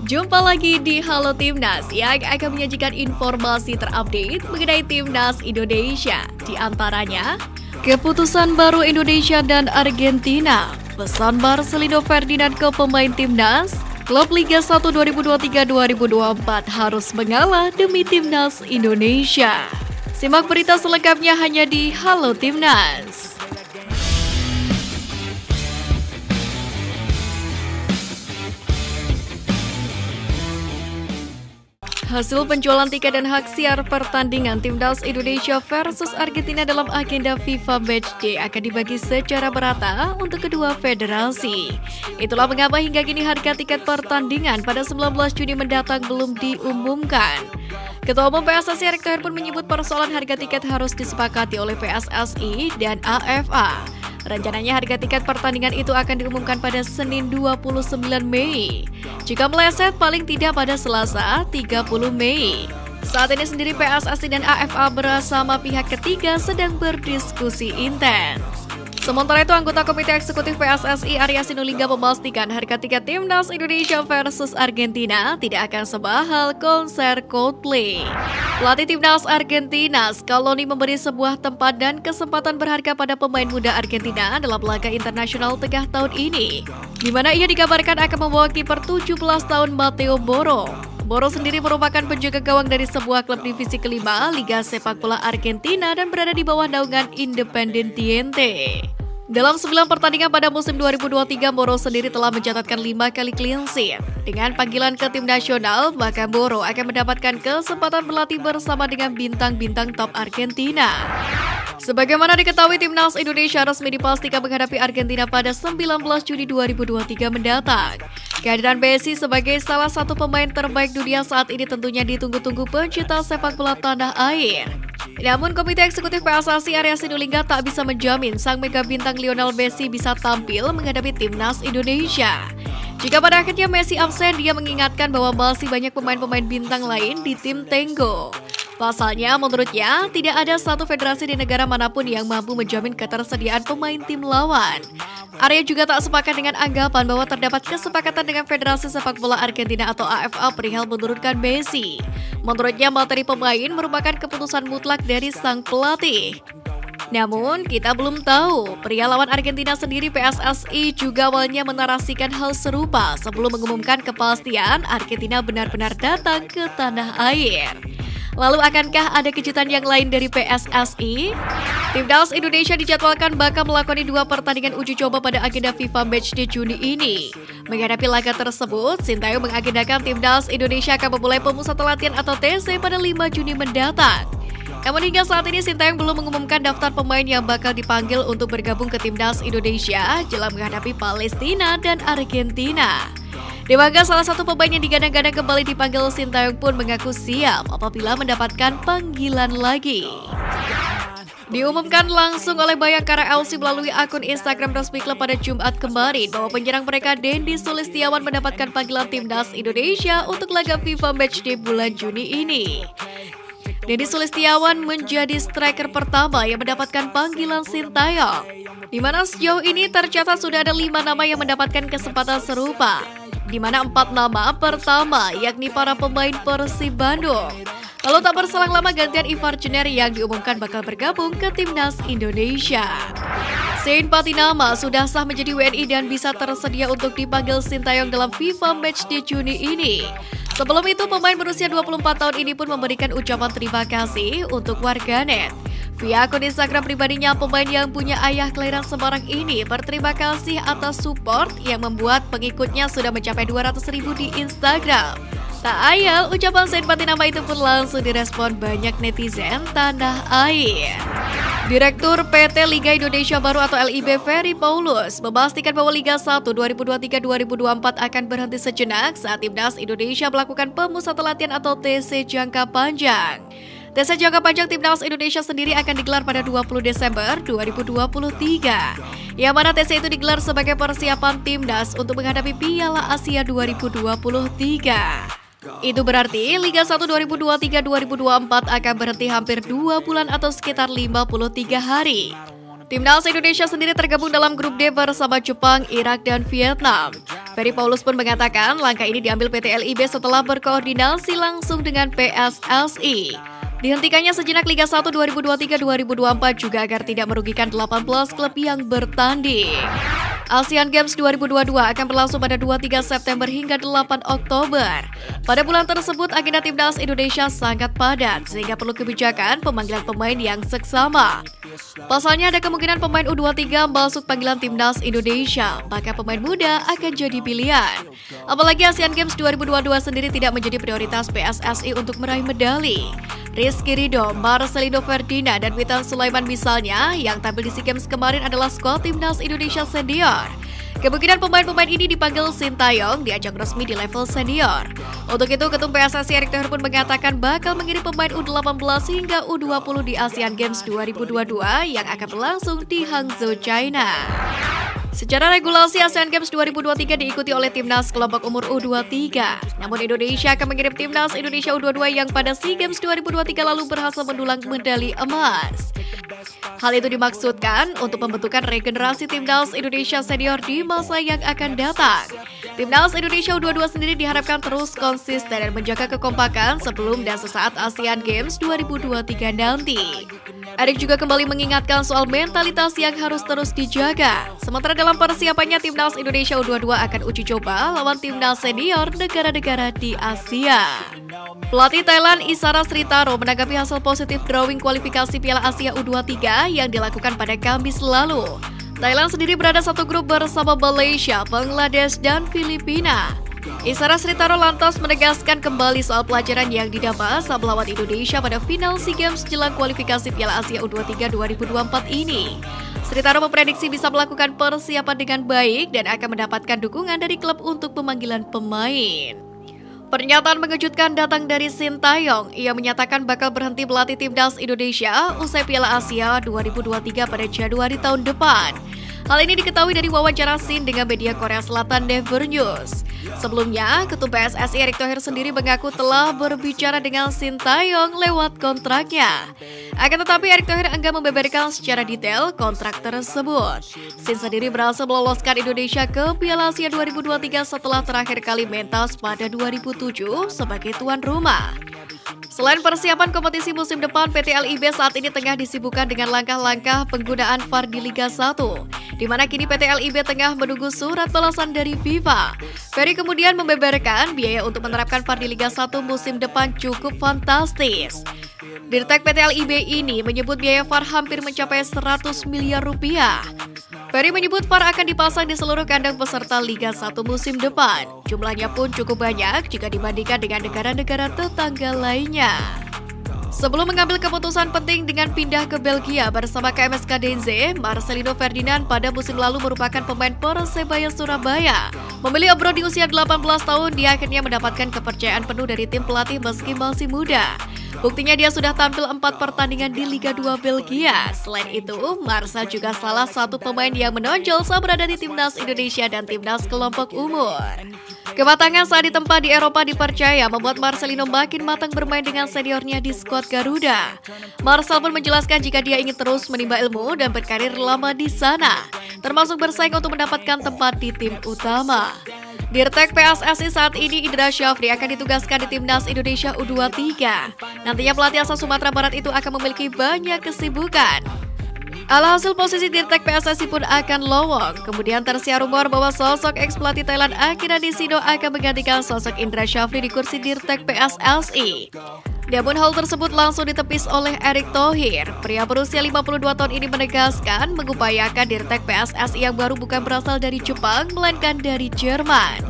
Jumpa lagi di Halo Timnas yang akan menyajikan informasi terupdate mengenai Timnas Indonesia. Di antaranya, keputusan baru Indonesia dan Argentina, pesan Marcelino Ferdinand ke pemain Timnas, klub Liga 1 2023-2024 harus mengalah demi Timnas Indonesia. Simak berita selengkapnya hanya di Halo Timnas. Hasil penjualan tiket dan hak siar pertandingan Timnas Indonesia versus Argentina dalam agenda FIFA Matchday akan dibagi secara merata untuk kedua federasi. Itulah mengapa hingga kini harga tiket pertandingan pada 19 Juni mendatang belum diumumkan. Ketua Umum PSSI Erick Thohir pun menyebut persoalan harga tiket harus disepakati oleh PSSI dan AFA. Rencananya harga tiket pertandingan itu akan diumumkan pada Senin 29 Mei. Jika meleset paling tidak pada Selasa 30 Mei. Saat ini sendiri PSSI dan AFA bersama pihak ketiga sedang berdiskusi intens. Sementara itu, anggota Komite Eksekutif PSSI Arya Sinulinga memastikan harga tiket Timnas Indonesia versus Argentina tidak akan semahal konser Coldplay. Pelatih Timnas Argentina, Scaloni, memberi sebuah tempat dan kesempatan berharga pada pemain muda Argentina dalam laga internasional tengah tahun ini, di mana ia dikabarkan akan membawa kiper 17 tahun Matteo Boro. Boro sendiri merupakan penjaga gawang dari sebuah klub divisi kelima Liga Sepak Bola Argentina dan berada di bawah naungan Independiente. Dalam 9 pertandingan pada musim 2023, Boro sendiri telah mencatatkan 5 kali clean sheet. Dengan panggilan ke tim nasional, maka Boro akan mendapatkan kesempatan berlatih bersama dengan bintang-bintang top Argentina. Sebagaimana diketahui, Timnas Indonesia resmi dipastikan menghadapi Argentina pada 19 Juni 2023 mendatang. Kehadiran Messi sebagai salah satu pemain terbaik dunia saat ini tentunya ditunggu-tunggu pencinta sepak bola tanah air. Namun, Komite Eksekutif PSSI Arya Sinulinga tak bisa menjamin sang mega bintang Lionel Messi bisa tampil menghadapi Timnas Indonesia. Jika pada akhirnya Messi absen, dia mengingatkan bahwa masih banyak pemain-pemain bintang lain di tim Tenggo. Pasalnya, menurutnya, tidak ada satu federasi di negara manapun yang mampu menjamin ketersediaan pemain tim lawan. Arya juga tak sepakat dengan anggapan bahwa terdapat kesepakatan dengan Federasi Sepak Bola Argentina atau AFA perihal menurunkan Messi. Menurutnya, materi pemain merupakan keputusan mutlak dari sang pelatih. Namun, kita belum tahu. Pria lawan Argentina sendiri, PSSI juga awalnya menarasikan hal serupa sebelum mengumumkan kepastian Argentina benar-benar datang ke tanah air. Lalu, akankah ada kejutan yang lain dari PSSI? Timnas Indonesia dijadwalkan bakal melakoni 2 pertandingan uji coba pada agenda FIFA Matchday Juni ini. Menghadapi laga tersebut, Sintayong mengagendakan Timnas Indonesia akan memulai pemusatan latihan atau TC pada 5 Juni mendatang. Namun hingga saat ini Sintayong belum mengumumkan daftar pemain yang bakal dipanggil untuk bergabung ke Timnas Indonesia jelang menghadapi Palestina dan Argentina. Dewangga, salah satu pemain yang digadang-gadang kembali dipanggil, Sintayong pun mengaku siap apabila mendapatkan panggilan lagi. Diumumkan langsung oleh Bayangkara FC melalui akun Instagram resmi klub pada Jumat kemarin bahwa penyerang mereka Dendi Sulistiawan mendapatkan panggilan Timnas Indonesia untuk laga FIFA Matchday bulan Juni ini. Dendi Sulistiawan menjadi striker pertama yang mendapatkan panggilan Sintayong, di mana sejauh ini tercatat sudah ada 5 nama yang mendapatkan kesempatan serupa, di mana 4 nama pertama yakni para pemain Persib Bandung. Lalu tak berselang lama gantian Ivar Jenner yang diumumkan bakal bergabung ke Timnas Indonesia. Sein Patinama sudah sah menjadi WNI dan bisa tersedia untuk dipanggil Sintayong dalam FIFA Matchday Juni ini. Sebelum itu, pemain berusia 24 tahun ini pun memberikan ucapan terima kasih untuk warganet. Via akun Instagram pribadinya, pemain yang punya ayah kelahiran Semarang ini berterima kasih atas support yang membuat pengikutnya sudah mencapai 200.000 di Instagram. Tak ayal, ucapan Sein Patinama itu pun langsung direspon banyak netizen tanah air. Direktur PT Liga Indonesia Baru atau LIB Ferry Paulus memastikan bahwa Liga 1 2023-2024 akan berhenti sejenak saat Timnas Indonesia melakukan pemusatan latihan atau TC jangka panjang. TC jangka panjang Timnas Indonesia sendiri akan digelar pada 20 Desember 2023. Yang mana TC itu digelar sebagai persiapan Timnas untuk menghadapi Piala Asia 2023. Itu berarti Liga 1 2023-2024 akan berhenti hampir 2 bulan atau sekitar 53 hari. Timnas Indonesia sendiri tergabung dalam grup D bersama Jepang, Irak, dan Vietnam. Ferry Paulus pun mengatakan langkah ini diambil PT LIB setelah berkoordinasi langsung dengan PSSI. Dihentikannya sejenak Liga 1 2023-2024 juga agar tidak merugikan 18 klub yang bertanding. Asian Games 2022 akan berlangsung pada 23 September hingga 8 Oktober. Pada bulan tersebut, agenda timnas Indonesia sangat padat, sehingga perlu kebijakan pemanggilan pemain yang seksama. Pasalnya ada kemungkinan pemain U23 masuk panggilan timnas Indonesia, maka pemain muda akan jadi pilihan. Apalagi Asian Games 2022 sendiri tidak menjadi prioritas PSSI untuk meraih medali. Rizky Ridho, Marcelino Ferdinand, dan Witan Sulaiman misalnya yang tampil di SEA Games kemarin adalah skuad timnas Indonesia senior. Kemungkinan pemain-pemain ini dipanggil Sintayong di ajang resmi di level senior. Untuk itu, Ketum PSSI Erick Thohir pun mengatakan bakal mengirim pemain U18 hingga U20 di Asian Games 2022 yang akan berlangsung di Hangzhou, China. Secara regulasi Asian Games 2023 diikuti oleh timnas kelompok umur U23. Namun Indonesia akan mengirim timnas Indonesia U22 yang pada SEA Games 2023 lalu berhasil mendulang medali emas. Hal itu dimaksudkan untuk pembentukan regenerasi timnas Indonesia senior di masa yang akan datang. Timnas Indonesia U22 sendiri diharapkan terus konsisten dan menjaga kekompakan sebelum dan sesaat Asian Games 2023 nanti. Erick juga kembali mengingatkan soal mentalitas yang harus terus dijaga. Sementara dalam persiapannya, timnas Indonesia U22 akan uji coba lawan timnas senior negara-negara di Asia. Pelatih Thailand Isara Sritaro menanggapi hasil positif drawing kualifikasi Piala Asia U23 yang dilakukan pada Kamis lalu. Thailand sendiri berada satu grup bersama Malaysia, Bangladesh, dan Filipina. Isara Sritaro lantas menegaskan kembali soal pelajaran yang didapat saat melawan Indonesia pada final SEA Games jelang kualifikasi Piala Asia U23 2024 ini. Sritaro memprediksi bisa melakukan persiapan dengan baik dan akan mendapatkan dukungan dari klub untuk pemanggilan pemain. Pernyataan mengejutkan datang dari Sintayong. Ia menyatakan bakal berhenti melatih timnas Indonesia usai Piala Asia 2023 pada Januari tahun depan. Hal ini diketahui dari wawancara Sin dengan media Korea Selatan Never News. Sebelumnya, Ketum PSSI Erick Thohir sendiri mengaku telah berbicara dengan Sintayong lewat kontraknya. Akan tetapi Erick Thohir enggan membeberkan secara detail kontrak tersebut. Sin sendiri berhasil meloloskan Indonesia ke Piala Asia 2023 setelah terakhir kali mentas pada 2007 sebagai tuan rumah. Selain persiapan kompetisi musim depan, PT LIB saat ini tengah disibukkan dengan langkah-langkah penggunaan VAR di Liga 1, di mana kini PT LIB tengah menunggu surat balasan dari FIFA. Ferry kemudian membeberkan biaya untuk menerapkan VAR di Liga 1 musim depan cukup fantastis. Dirtek PT LIB ini menyebut biaya VAR hampir mencapai 100 miliar rupiah. Ferry menyebut VAR akan dipasang di seluruh kandang peserta Liga 1 musim depan. Jumlahnya pun cukup banyak jika dibandingkan dengan negara-negara tetangga lainnya. Sebelum mengambil keputusan penting dengan pindah ke Belgia bersama KMS Kadense, Marcelino Ferdinand pada musim lalu merupakan pemain Persebaya Surabaya. Memilih Obro di usia 18 tahun, dia akhirnya mendapatkan kepercayaan penuh dari tim pelatih meski masih muda. Buktinya dia sudah tampil 4 pertandingan di Liga 2 Belgia. Selain itu, Marcel juga salah satu pemain yang menonjol saat berada di timnas Indonesia dan timnas kelompok umur. Kematangan saat ditempa di Eropa dipercaya membuat Marcelino makin matang bermain dengan seniornya di skuad Garuda. Marcel pun menjelaskan jika dia ingin terus menimba ilmu dan berkarir lama di sana, termasuk bersaing untuk mendapatkan tempat di tim utama. Dirtek PSSI saat ini Indra Syafri akan ditugaskan di timnas Indonesia U23. Nantinya pelatih asal Sumatera Barat itu akan memiliki banyak kesibukan. Alhasil posisi Dirtek PSSI pun akan lowong. Kemudian tersiar rumor bahwa sosok ex-pelatih Thailand Akira Nishino akan menggantikan sosok Indra Syafri di kursi Dirtek PSSI. Namun hal tersebut langsung ditepis oleh Erick Thohir. Pria berusia 52 tahun ini menegaskan mengupayakan Dirtek PSSI yang baru bukan berasal dari Jepang, melainkan dari Jerman.